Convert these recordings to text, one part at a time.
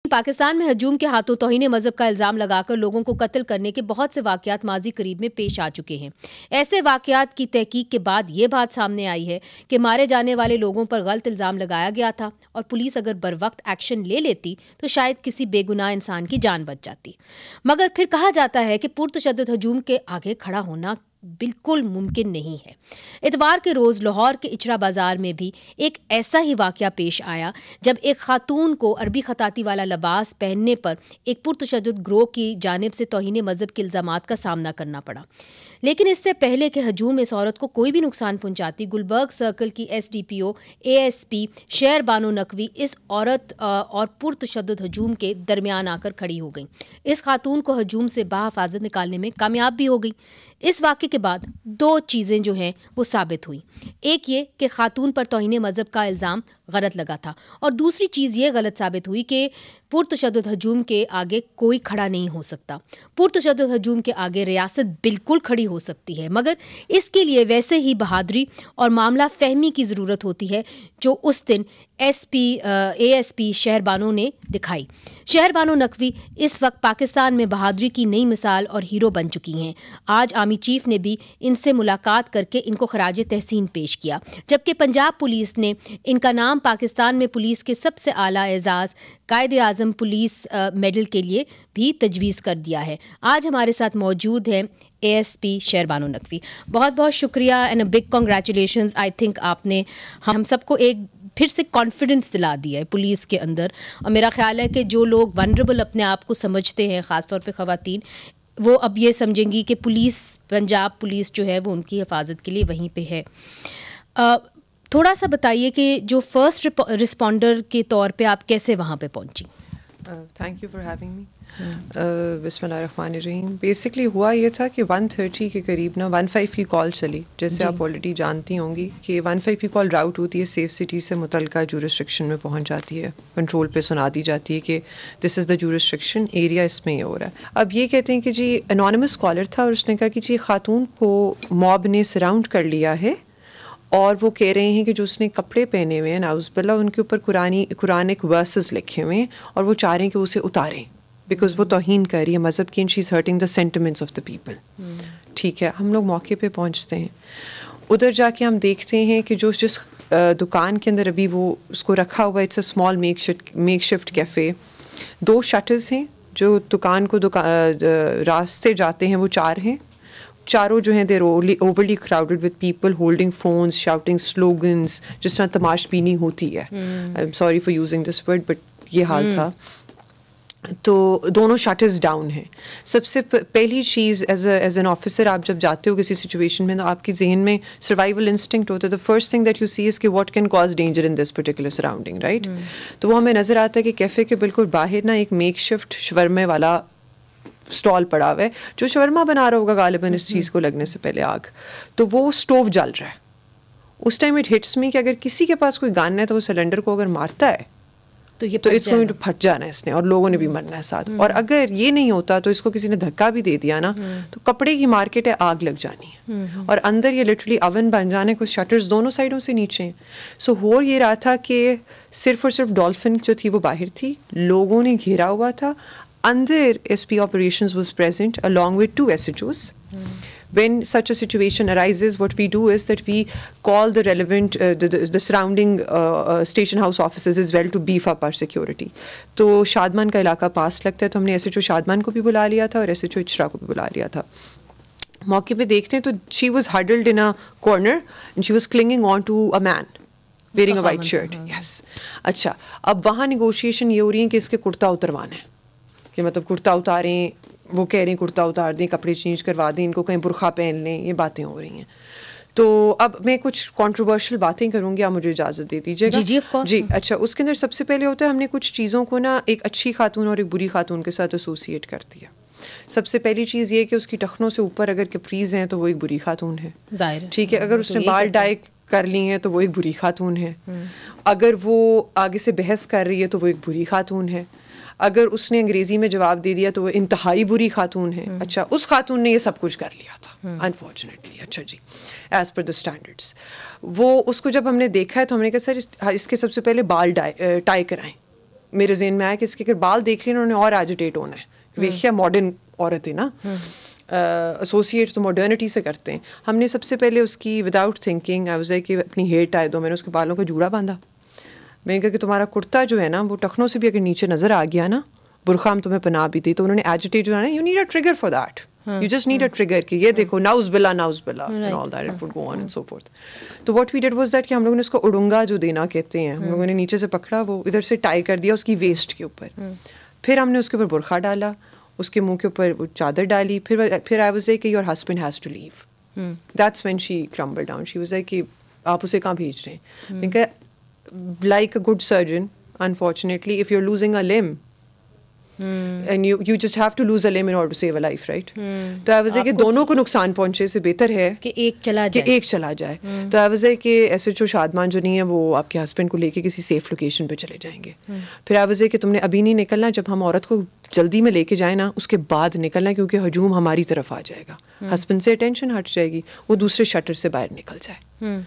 پاکستان میں ہجوم کے ہاتھوں توہین مذہب کا الزام لگا کر لوگوں کو قتل کرنے کے بہت سے واقعات ماضی قریب میں پیش آ چکے ہیں. ایسے واقعات کی تحقیق کے بعد یہ بات سامنے آئی ہے کہ مارے جانے والے لوگوں پر غلط الزام لگایا گیا تھا اور پولیس اگر بروقت ایکشن لے لیتی تو شاید کسی بے گناہ انسان کی جان بچ جاتی. مگر پھر کہا جاتا ہے کہ پرتشدد ہجوم کے آگے کھڑا ہونا بالکل ممکن نہیں ہے. اتوار کے روز لاہور کے اچرا بازار میں بھی ایک ایسا ہی واقعہ پیش آیا جب ایک خاتون کو عربی خطاطی والا لباس پہننے پر ایک پرتشدد گروہ کی جانب سے توہین مذہب کے الزامات کا سامنا کرنا پڑا. لیکن اس سے پہلے کہ ہجوم اس عورت کو کوئی بھی نقصان پہنچاتی، گلبرگ سرکل کی SDPO ASP شہر بانو نقوی اس عورت اور پرتشدد ہجوم کے درمیان آ کر کھڑی ہو گئیں. اس خاتون کو ہجوم سے بحفاظت نکالنے میں کامیاب بھی ہو گئی. اس واقعے کے بعد دو چیزیں جو ہیں وہ ثابت ہوئیں. ایک یہ کہ خاتون پر توہین مذہب کا الزام غلط لگا تھا، اور دوسری چیز یہ غلط ثابت ہوئی کہ پرتشدد ہجوم کے آگے کوئی کھڑا نہیں ہو سکتا. پرتشدد ہجوم کے آگے ریاست بالکل کھڑی ہو سکتی ہے، مگر اس کے لیے ویسے ہی بہادری اور معاملہ فہمی کی ضرورت ہوتی ہے جو اس دن ASP شہر بانو نے دکھائی. شہر بانو نقوی اس وقت پاکستان میں بہادری کی نئی مثال اور ہیرو بن چکی ہیں. آج آرمی چیف نے بھی ان سے ملاقات کر کے ان کو خراج تحسین پیش کیا، جبکہ پنجاب پولیس نے ان کا نام پاکستان میں پولیس کے سب سے اعلیٰ اعزاز قائد اعظم پولیس میڈل کے لیے بھی تجویز کر دیا ہے. آج ہمارے ساتھ موجود ہیں ASP شہر بانو نقوی. بہت بہت شکریہ and big congratulations. I think آپ نے ہم سب کو ایک پھر سے کانفیڈنس دلا دیا ہے پولیس کے اندر، اور میرا خیال ہے کہ جو لوگ ونربل اپنے آپ کو سمجھتے ہیں، خاص طور پہ خواتین، وہ اب یہ سمجھیں گی کہ پولیس، پنجاب پولیس جو ہے وہ ان کی حفاظت کے لیے وہیں پہ ہے. تھوڑا سا بتائیے کہ جو فرسٹ رسپونڈر کے طور پہ آپ کیسے وہاں پہ پہنچی؟ Thank you for having me. بسم اللہ الرحمن الرحیم. بیسکلی ہوا یہ تھا کہ 1:30 کے قریب 15 کی کال چلی، جیسے آپ آلریڈی جانتی ہوں گی کہ 15 کی کال راؤٹ ہوتی ہے سیف سٹی سے متعلقہ جورسڈکشن میں پہنچ جاتی ہے، کنٹرول پہ سنا دی جاتی ہے کہ دس از دا جورسڈکشن ایریا، اس میں یہ ہو رہا ہے. اب یہ کہتے ہیں کہ جی انانیمس کالر تھا اور اس نے کہا کہ جی خاتون کو موب نے سراؤنڈ کر لیا ہے، اور وہ کہہ رہے ہیں کہ جو اس نے کپڑے پہنے ہوئے ہیں ناؤز باللہ ان کے اوپر قرآنک ورسز لکھے ہوئے ہیں، اور وہ چاہ رہے ہیں کہ اسے اتاریں بیکاز وہ توہین کر رہی ہے مذہب کی، and she is hurting the sentiments of the people. ٹھیک ہے، ہم لوگ موقع پہ پہنچتے ہیں. ادھر جا کے ہم دیکھتے ہیں کہ جس دکان کے اندر ابھی وہ اس کو رکھا ہوا، it's a small makeshift cafe. 2 shutters ہیں جو دکان کو راستے جاتے ہیں، وہ 4 ہیں. چاروں جو ہیں there overly crowded with people holding phones, shouting slogans, جس طرح تماش بینی ہوتی ہے. I am sorry for using this word but یہ حال تھا. تو دونوں شٹرز ڈاؤن ہیں. سب سے پہلی چیز ایز این آفیسر آپ جب جاتے ہو کسی سچویشن میں تو آپ کے ذہن میں سروائیول انسٹنکٹ ہوتا ہے. The first thing that you see is کہ what can cause danger in this particular surrounding, right. تو وہ ہمیں نظر آتا ہے کہ کیفے کے بالکل باہر نا ایک میک شفٹ شورمے والا اسٹال پڑا ہوا ہے، جو شورما بنا رہا ہوگا غالباً اس چیز کو لگنے سے پہلے آگ. تو وہ اسٹوو جل رہا ہے. اس ٹائم اٹ ہٹس می کہ اگر کسی کے پاس کوئی گن ہے تو وہ سلنڈر کو اگر مارتا ہے تو اٹس گوئنگ ٹو پھٹ جانا ہے اس نے، اور لوگوں نے بھی مرنا ہے ساتھ. اور اگر یہ نہیں ہوتا تو اس کو کسی نے دھکا بھی دے دیا نا تو کپڑے کی مارکیٹ ہے، آگ لگ جانی ہے، اور اندر یہ لٹرلی اوون بن جانے. کچھ شٹرز دونوں سائڈوں سے نیچے ہیں. سو ہو یہ رہا تھا کہ صرف اور صرف ڈولفن جو تھی وہ باہر تھی، لوگوں نے گھیرا ہوا تھا. اندر SP operations was present along with 2 SHOs. When such a situation arises, what we do is that we call the relevant the surrounding station house offices as well to beef up our security. تو شادمان کا علاقہ پاس لگتا ہے، تو ہم نے SHO Shadman کو بھی بلا لیا تھا اور SHO اچرا کو بھی بلا لیا تھا. موقع پہ دیکھتے ہیں تو she was huddled in a corner and she was clinging on to a man wearing a white shirt. Yes. اچھا، اب وہاں نیگوشیشن یہ ہو رہی ہے کہ اس کے کرتا اتروانا ہے، کہ مطلب کرتا اتاریں. وہ کہہ رہے ہیں کرتا اتار دیں، کپڑے چینج کروا دیں، ان کو کہیں برقع پہن لیں. یہ باتیں ہو رہی ہیں. تو اب میں کچھ کنٹروورشل باتیں کروں گی، آپ مجھے اجازت دے دیجیے گا؟ جی. اچھا، اس کے اندر سب سے پہلے ہوتا ہے ہم نے کچھ چیزوں کو نا ایک اچھی خاتون اور ایک بری خاتون کے ساتھ ایسوسیٹ کر دیا. سب سے پہلی چیز یہ کہ اس کی ٹخنوں سے اوپر اگر کپریز ہیں تو وہ ایک بری خاتون ہے، ظاہر. ٹھیک ہے، اگر اس نے بال ڈائی کر لی ہیں تو وہ ایک بری خاتون ہے. اگر وہ آگے سے بحث کر رہی ہے تو وہ ایک بری خاتون ہے. اگر اس نے انگریزی میں جواب دے دیا تو وہ انتہائی بری خاتون ہے. اچھا، اس خاتون نے یہ سب کچھ کر لیا تھا انفارچونیٹلی. اچھا جی، ایز پر دا اسٹینڈرڈس. وہ اس کو جب ہم نے دیکھا ہے تو ہم نے کہا سر اس کے سب سے پہلے بال ٹائی کرائیں. میرے ذہن میں آیا کہ اس کے اگر بال دیکھ لیے انہوں نے اور ایجیٹیٹ ہونا ہے. ویکھیا ماڈرن عورت ہے نا, ایسوسیٹ تو ماڈرنٹی سے کرتے ہیں. ہم نے سب سے پہلے اس کی وداؤٹ تھنکنگ کہ اپنی ہیئر ٹائی دو, میں نے اس کے بالوں کا جوڑا باندھا. میں نے کہا کہ تمہارا کرتا جو ہے نا وہ ٹخنوں سے بھی اگر نیچے نظر آ گیا نا, برقع ہم تمہیں پناہ بھی دی. تو انہوں نے ایجیٹیٹ جو ہے نا, you need a trigger for that, you just need a trigger کہ یہ دیکھو ناؤز بلا ناؤز blah and all that, it would go on and so forth. تو what we did was that کہ ہم لوگوں نے اس کو اڑنگا جو دینا کہتے ہیں, ہم لوگوں نے نیچے سے پکڑا, وہ ادھر سے ٹائی کر دیا اس کی ویسٹ کے اوپر. پھر ہم نے اس کے اوپر برقع ڈالا, اس کے منہ کے اوپر وہ چادر ڈالی. پھر آئی واز لائک کہ your husband has to leave. That's when she crumble down. She was like کہ آپ اسے کہاں بھیج رہے ہیں. میں کہا like a good surgeon, unfortunately if you're losing a limb and you just have to lose a limb in order to save a life, right? تو I was like کہ دونوں کو نقصان پہنچے سے بہتر ہے کہ ایک چلا جائے. تو I was like کہ ایسے جو شادمان جو نہیں ہے وہ آپ کے ہسبینڈ کو لے کے کسی سیف لوکیشن پہ چلے جائیں گے. پھر I was like کہ تم نے ابھی نہیں نکلنا, جب ہم عورت کو جلدی میں لے کے جائیں نا اس کے بعد نکلنا, کیونکہ ہجوم ہماری طرف آ جائے گا, ہسبینڈ سے اٹینشن ہٹ جائے گی, وہ دوسرے شٹر سے باہر نکل جائے.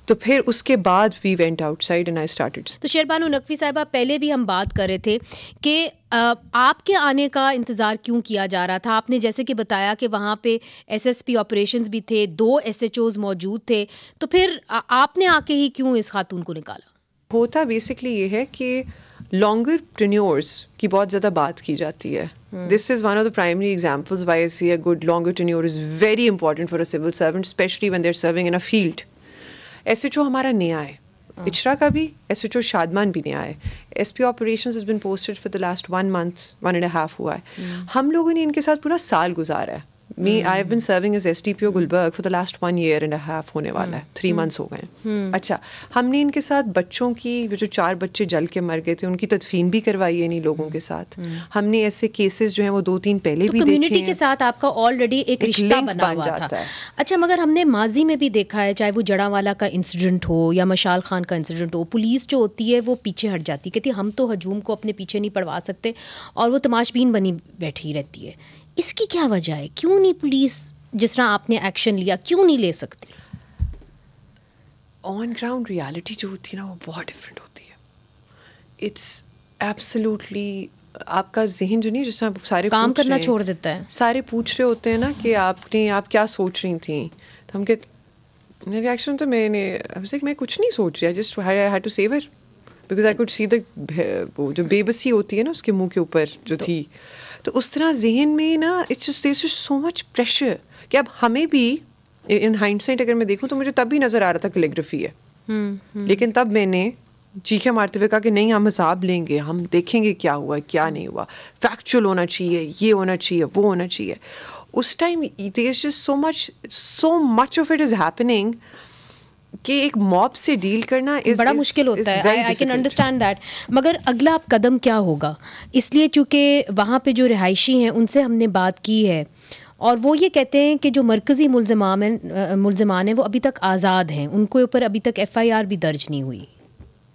تو پھر اس کے بعد we went outside and I started. تو شیربانو نقوی صاحبہ, پہلے بھی ہم بات کر رہے تھے کہ آپ کے آنے کا انتظار کیوں کیا جا رہا تھا. آپ نے جیسے کہ بتایا کہ وہاں پہ SSP آپریشنز بھی تھے, 2 SHOs موجود تھے, تو پھر آپ نے آ کے ہی کیوں اس خاتون کو نکالا؟ ہوتا بیسکلی یہ ہے کہ لانگر ٹینیورس کی بہت زیادہ بات کی جاتی ہے. This is one of the primary examples why I see a good longer tenure is very important for a civil servant, especially when they're serving in a field. SHO ہمارا نیا ہے, اچرا کا بھی, SHO شادمان بھی نیا ہے. SP operations has been posted for the last 1 month, 1.5 ہوا ہے. ہم لوگوں نے ان کے ساتھ پورا سال گزارا ہے. I have been serving as SDPO Gulberg for the last 1.5 ہونے والا ہے, 3 months ہو گئے. اچھا, ہم نے ان کے ساتھ بچوں کی جو 4 بچے جل کے مر گئے تھے ان کی تدفین بھی کروائی ہے انہیں لوگوں کے ساتھ. ہم نے ایسے کیسز جو ہیں وہ 2-3 پہلے بھی دیکھے ہیں. کمیونٹی کے ساتھ آپ کا آلریڈی ایک رشتہ بنا ہوا تھا. اچھا, مگر ہم نے ماضی میں بھی دیکھا ہے, چاہے وہ جڑاوالا کا انسیڈنٹ ہو یا مشال خان کا انسیڈنٹ ہو, پولیس جو ہوتی ہے وہ پیچھے ہٹ جاتی, کہتی ہم تو ہجوم کو اپنے پیچھے نہیں پڑوا سکتے, اور وہ تماش بین بنی بیٹھی رہتی ہے. اس کی کیا وجہ ہے؟ کیوں نہیں پولیس جس طرح آپ نے ایکشن لیا کیوں نہیں لے سکتی؟ آن گراؤنڈ ریالٹی جو ہوتی ہے نا وہ بہت ڈفرینٹ ہوتی ہے. اٹس ایبسلیوٹلی, آپ کا ذہن جو نہیں, جس طرح سارے کام کرنا چھوڑ دیتا ہے, سارے پوچھ رہے ہوتے ہیں نا کہ آپ کیا سوچ رہی تھیں, تو ہم میرا ریئیکشن تو میں کچھ نہیں سوچ رہا, just I had to save her because I could see وہ جو بے بسی ہوتی ہے نا اس کے منہ کے اوپر جو تھی. تو اس طرح ذہن میں نا it's just so much pressure کہ اب ہمیں بھی ان ہائنڈ سائٹ اگر میں دیکھوں تو مجھے تب بھی نظر آ رہا تھا کیلیگرافی ہے, لیکن تب میں نے چیخیں مارتے ہوئے کہا کہ نہیں, ہم حساب لیں گے, ہم دیکھیں گے کیا ہوا کیا نہیں ہوا, فیکچوئل ہونا چاہیے, یہ ہونا چاہیے, وہ ہونا چاہیے. اس time there is just so much of it is happening کہ ایک موب سے ڈیل کرنا بڑا مشکل ہوتا ہے. I can understand that. مگر اگلا قدم کیا ہوگا؟ اس لیے چونکہ وہاں پہ جو رہائشی ہیں ان سے ہم نے بات کی ہے, اور وہ یہ کہتے ہیں کہ جو مرکزی ملزمان ہیں وہ ابھی تک آزاد ہیں, ان کے اوپر ابھی تک FIR بھی درج نہیں ہوئی.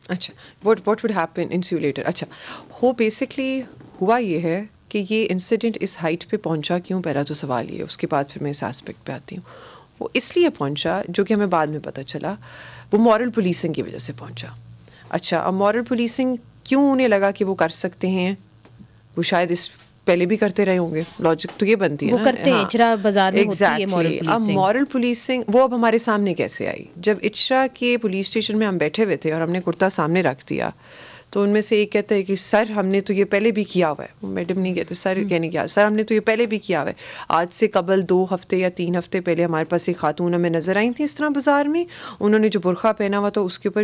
اچھا, واٹ وڈ ہیپن ان سیولیٹر؟ اچھا, بیسکلی ہوا یہ ہے کہ یہ انسیڈنٹ اس ہائٹ پہ پہنچا کیوں, پہلا تو سوال یہ ہے, اس کے بعد پھر میں اس ایسپیکٹ پہ آتی ہوں. وہ اس لیے پہنچا, جو کہ ہمیں بعد میں پتہ چلا, وہ مورل پولیسنگ کی وجہ سے پہنچا. اچھا, اب مورل پولیسنگ کیوں انہیں لگا کہ وہ کر سکتے ہیں, وہ شاید اس پہلے بھی کرتے رہے ہوں گے, لاجک تو یہ بنتی ہے نا, وہ کرتے ہیں, اچرا بازار میں ہوتی ہے مورل پولیسنگ. اب مورل پولیسنگ وہ اب ہمارے سامنے کیسے آئی؟ جب اچرا کے پولیس اسٹیشن میں ہم بیٹھے ہوئے تھے اور ہم نے کرتا سامنے رکھ دیا, تو ان میں سے ایک کہتا ہے کہ سر ہم نے تو یہ پہلے بھی کیا ہوا ہے. وہ میڈم نہیں کہتے, سر کہنے کیا, سر ہم نے تو یہ پہلے بھی کیا ہوا ہے. آج سے قبل 2 ہفتے یا 3 ہفتے پہلے ہمارے پاس ایک خاتون ہمیں نظر آئی تھیں اس طرح بازار میں, انہوں نے جو برقع پہنا ہوا تھا اس کے اوپر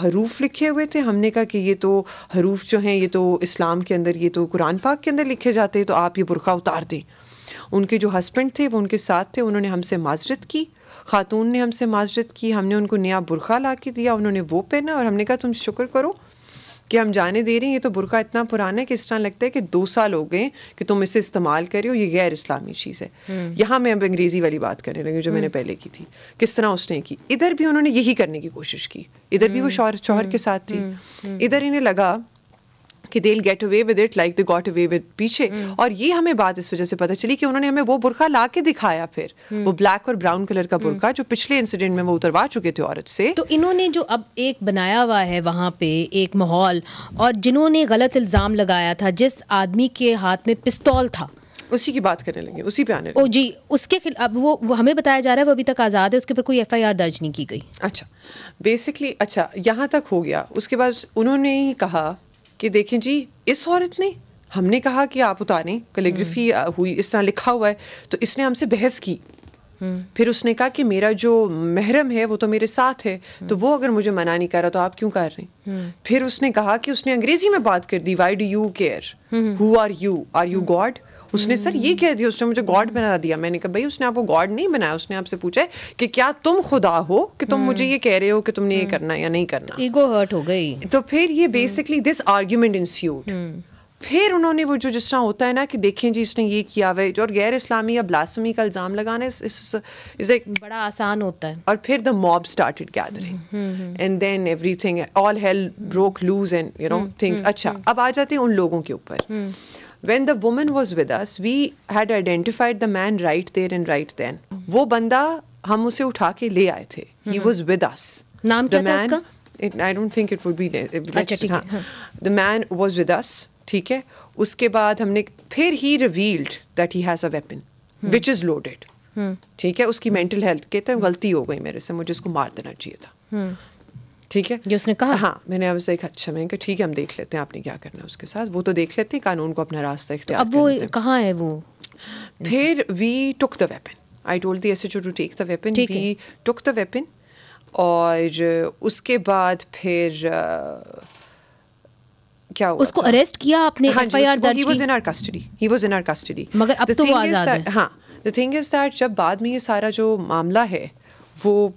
حروف لکھے ہوئے تھے. ہم نے کہا کہ یہ تو حروف جو ہیں یہ تو اسلام کے اندر, یہ تو قرآن پاک کے اندر لکھے جاتے ہیں, تو آپ یہ برقع اتار دیں. ان کے جو ہسبینڈ تھے وہ ان کے ساتھ تھے, انہوں نے ہم سے معذرت کی, خاتون نے ہم سے معذرت کی, ہم نے ان کو نیا برقع لا کے دیا, انہوں نے وہ پہنا, اور ہم نے کہا تم شکر کرو کہ ہم جانے دے رہے ہیں, یہ تو برقع اتنا پرانا ہے کہ اس طرح لگتا ہے کہ 2 سال ہو گئے کہ تم اسے استعمال کرے ہو, یہ غیر اسلامی چیز ہے. یہاں میں اب انگریزی والی بات کرنے لگی جو میں نے پہلے کی تھی, کس طرح اس نے کی. ادھر بھی انہوں نے یہی کرنے کی کوشش کی, ادھر بھی وہ شوہر کے ساتھ تھی. ادھر انہیں لگا کہ they'll get away with it like they got away with پیچھے. اور یہ ہمیں بات اس وجہ سے پتہ چلی کہ انہوں نے ہمیں وہ برقع لا کے دکھایا پھر, وہ بلیک اور براؤن کلر کا برقع جو پچھلے انسیڈنٹ میں وہ اتروا چکے تھے عورت سے. تو انہوں نے جو اب ایک بنایا ہوا ہے وہاں پہ ایک ماحول, اور جنہوں نے غلط الزام لگایا تھا, جس آدمی کے ہاتھ میں پستول تھا, اسی کی بات کرنے لگے, اسی پہ آنے لگے. جی, اس کے اب وہ ہمیں بتایا جا رہا ہے وہ ابھی تک آزاد ہے, اس کے اوپر کوئی FIR درج نہیں کی گئی. اچھا, بیسکلی اچھا یہاں تک ہو گیا. اس کے بعد انہوں نے ہی کہا کہ دیکھیں جی اس عورت نے, ہم نے کہا کہ آپ اتاریں, کیلیگرافی ہوئی اس طرح لکھا ہوا ہے, تو اس نے ہم سے بحث کی. پھر اس نے کہا کہ میرا جو محرم ہے وہ تو میرے ساتھ ہے, تو وہ اگر مجھے منع نہیں کر رہا تو آپ کیوں کر رہے ہیں. پھر اس نے کہا کہ اس نے انگریزی میں بات کر دی, why do you care, who are you god. اس نے سر یہ کہہ دیا, اس نے مجھے گاڈ بنا دیا. میں نے کہا بھائی اس نے آپ کو گاڈ نہیں بنایا, اس نے آپ سے پوچھا ہے کہ کیا تم خدا ہو کہ تم مجھے یہ کہہ رہے ہو کہ تم نے یہ کرنا یا نہیں کرنا. ایگو ہرٹ ہو گئی. تو پھر یہ بیسکلی دس آرگیومنٹ انسیوڈ. پھر انہوں نے وہ جو جس طرح ہوتا ہے نا کہ دیکھیں جی اس نے یہ کیا ہوا ہے, اور غیر اسلامی یا بلاسفمی کا الزام لگانا بڑا آسان ہوتا ہے. اور پھر the mob started gathering and then everything, all hell broke loose and you know things. اچھا, اب آ جاتے ہیں ان لوگوں کے اوپر. When the woman was with us, we had identified the man right there and right then. وہ بندہ ہم اسے اٹھا کے لے آئے تھے. He was with us. نام کیا تھا اس کا؟ I don't think it would be. The man was with us. ٹھیک ہے. اس کے بعد ہم نے پھر he revealed that he has a weapon which is loaded. ٹھیک ہے. اس کی مینٹل ہیلتھ کہتے ہیں غلطی ہو گئی میرے سے, مجھے اس کو مار دینا چاہیے تھا. ٹھیک ہے, جو اس نے کہا. ہاں, میں نے اب سے اچھا, میں نے کہا ٹھیک ہے ہم دیکھ لیتے ہیں آپ نے کیا کرنا ہے اس کے ساتھ, وہ تو دیکھ لیتے ہیں, قانون کو اپنا راستہ اختیار. اب وہ کہاں ہے وہ؟ پھر we took the weapon. I told the SHO to take the weapon. We took the weapon. اور اس کے بعد پھر کیا ہوا, اس کو اریسٹ کیا آپ نے, FIR درج کی. He was in our custody. He was in our custody. مگر اب تو وہ آزاد ہے. ہاں, the thing is that جب بعد میں یہ سارا جو معاملہ ہے وہ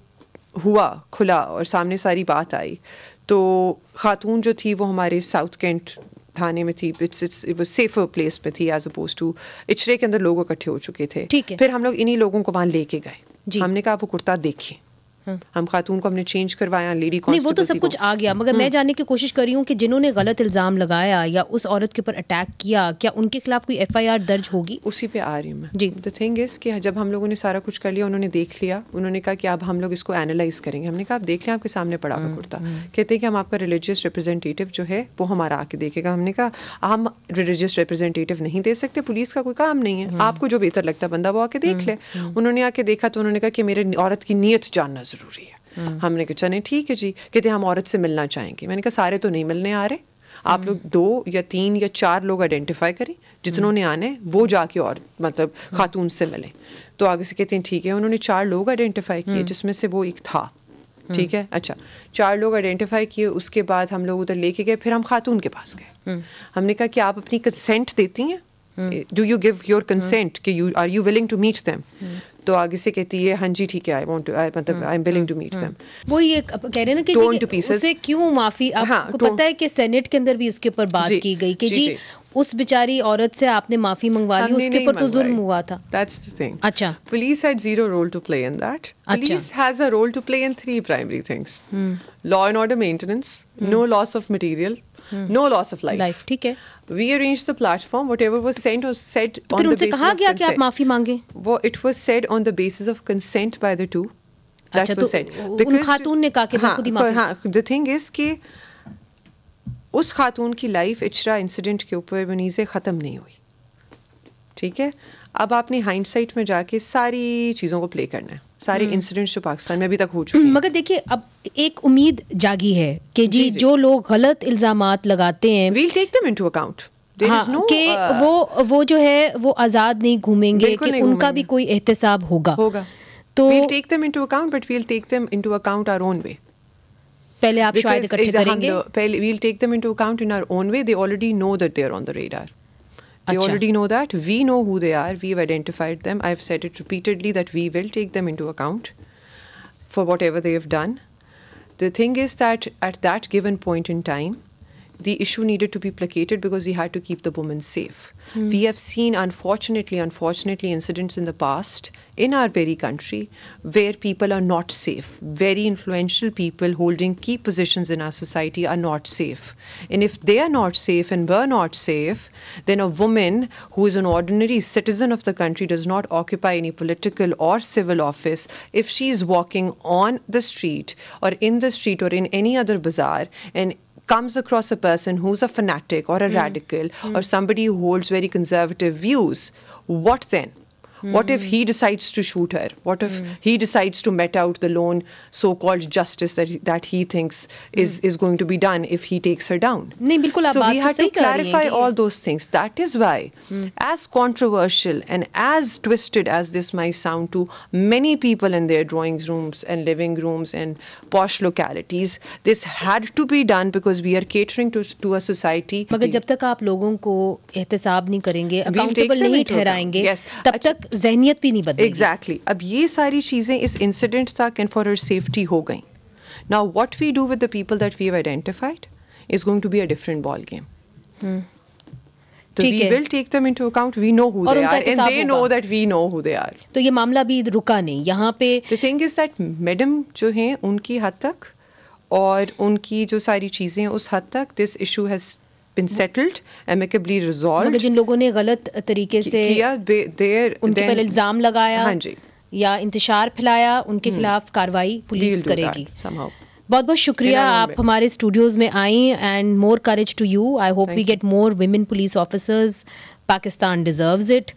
ہوا کھلا اور سامنے ساری بات آئی, تو خاتون جو تھی وہ ہمارے ساؤتھ کینٹ تھانے میں تھی. It was safer place پہ تھی as opposed to اچرے کے اندر لوگ اکٹھے ہو چکے تھے. پھر ہم لوگ انہی لوگوں کو وہاں لے کے گئے. ہم نے کہا وہ کرتا دیکھیں, ہم خاتون کو ہم نے چینج کروایا, لیڈی کانسٹیبل. نہیں, وہ تو سب کچھ آ گیا, مگر میں جاننے کی کوشش کر رہی ہوں کہ جنہوں نے غلط الزام لگایا یا اس عورت کے اوپر اٹیک کیا, کیا ان کے خلاف کوئی FIR درج ہوگی؟ اسی پہ آ رہی ہوں میں. جی. The thing is کہ جب ہم لوگوں نے سارا کچھ کر لیا, انہوں نے دیکھ لیا, انہوں نے کہا کہ اب ہم لوگ اس کو اینالائز کریں گے. ہم نے کہا آپ دیکھ لیں, آپ کے سامنے پڑا ہوا کرتا. کہتے ہیں کہ ہم آپ کا ریلیجیس ریپرزینٹیٹیو جو ہے وہ ہمارا آ کے دیکھے گا. ہم نے کہا ہم ریلیجیس ریپرزینٹیٹیو نہیں دے سکتے, پولیس کا کوئی کام نہیں ہے, آپ کو جو بہتر لگتا ہے بندہ وہ آ کے دیکھ لے. انہوں نے آ کے دیکھا تو انہوں نے کہا کہ میرے عورت کی نیت جاننا ضروری ہے. ہم نے کہا چلیں ٹھیک ہے جی. کہتے ہم عورت سے ملنا چاہیں گے. میں نے کہا سارے تو نہیں ملنے آ رہے, آپ لوگ 2 یا 3 یا 4 لوگ آئیڈینٹیفائی کریں, جتنوں نے آنے وہ جا کے اور مطلب خاتون سے ملیں. تو آگے سے کہتے ہیں ٹھیک ہے. انہوں نے 4 لوگ آئیڈینٹیفائی کیے جس میں سے وہ ایک تھا. ٹھیک ہے. اچھا, 4 لوگ آئیڈینٹیفائی کیے. اس کے بعد ہم لوگ ادھر لے کے گئے. پھر ہم خاتون کے پاس گئے. ہم نے کہا کہ آپ اپنی کنسینٹ دیتی ہیں, do you give your consent کہ you are you willing to meet them. تو آگے سے کہتی ہے ہاں جی ٹھیک ہے, آئی وانٹ مطلب I am willing to meet them. وہ یہ کہہ رہے ہیں نا کہ اسے کیوں معافی, آپ کو پتہ ہے کہ سینٹ کے اندر بھی اس کے اوپر بات کی گئی کہ جی اس بیچاری عورت سے آپ نے معافی منگوا لی, اس کے اوپر تو ظلم ہوا تھا. That's the thing. اچھا, police had zero role to play in that. Police has a role to play in 3 primary things. Law and order maintenance, no loss of material, no loss of life. ٹھیک ہے. We arranged the platform. Whatever was sent was said on the basis of consent. پھر ان سے کہا گیا کہ آپ معافی مانگیں. وہ it was said on the basis of consent by the two. That was said. ان خاتون نے کہا کہ میں خود ہی معافی. ہاں, the thing is کہ اس خاتون کی لائف اچرا انسیڈنٹ کے اوپر منیزیں ختم نہیں ہوئی. ٹھیک ہے. اب آپ نے ہائنڈ سائٹ میں جا کے ساری چیزوں کو پلے کرنا ہے, سارے انسیڈنٹس جو پاکستان میں ابھی تک ہو چکے ہیں. مگر دیکھیے اب ایک امید جاگی ہے کہ جی جو لوگ غلط الزامات لگاتے ہیں we'll take them into account. کہ وہ جو ہے وہ آزاد نہیں گھومیں گے, کہ ان کا بھی کوئی احتساب ہوگا. تو we'll take them into account, but we'll take them into account our own way. پہلے آپ شاید اکٹھے کریں گے. پہلے we'll take them into account in our own way. They already know that they are on the radar. They already know that. We know who they are. We've identified them. I've said it repeatedly that we will take them into account for whatever they have done. The thing is that at that given point in time, the issue needed to be placated because we had to keep the women safe. We have seen, unfortunately, incidents in the past in our very country where people are not safe. Very influential people holding key positions in our society are not safe. And if they are not safe and were not safe, then a woman who is an ordinary citizen of the country, does not occupy any political or civil office, if she is walking on the street or in the street or in any other bazaar and comes across a person who's a fanatic or a radical or somebody who holds very conservative views, what then? What if he decides to shoot her? What if he decides to met out the lone so-called justice that he thinks is going to be done if he takes her down? نہیں بالکل آپ So بات we تو had صحیح to کہہ رہی ہیں clarify کہ all those things. That is why, as controversial and as twisted as this might sound to many people in their drawing rooms and living rooms and posh localities, this had to be done because we are catering to a society. مگر جب تک آپ لوگوں کو احتساب نہیں کریں گے, take اکاؤنٹیبل them نہیں into ٹھہرائیں گے, account. Yes. تب تک ذہنیت بھی نہیں بدلے گی. ایگزیکٹلی. اب یہ ساری چیزیں اس انسیڈنٹ تک اینڈ فار ہر سیفٹی ہو گئیں. Now what we do with the people that we have identified is going to be a different ball game. So we will take them into account. We know who they are and they know that we know who they are. تو یہ معاملہ بھی رکا نہیں یہاں پہ. The thing is that madam جو ہیں ان کی حد تک اور ان کی جو ساری چیزیں اس حد تک this issue has been settled, amicably resolved. مگر جن لوگوں نے غلط طریقے سے ان کے پر الزام لگایا یا انتشار پھیلایا, ان کے خلاف کارروائی پولیس کرے گی. بہت بہت شکریہ آپ ہمارے اسٹوڈیوز میں آئیں, and more courage to you. I hope we get more women police officers. Pakistan deserves it.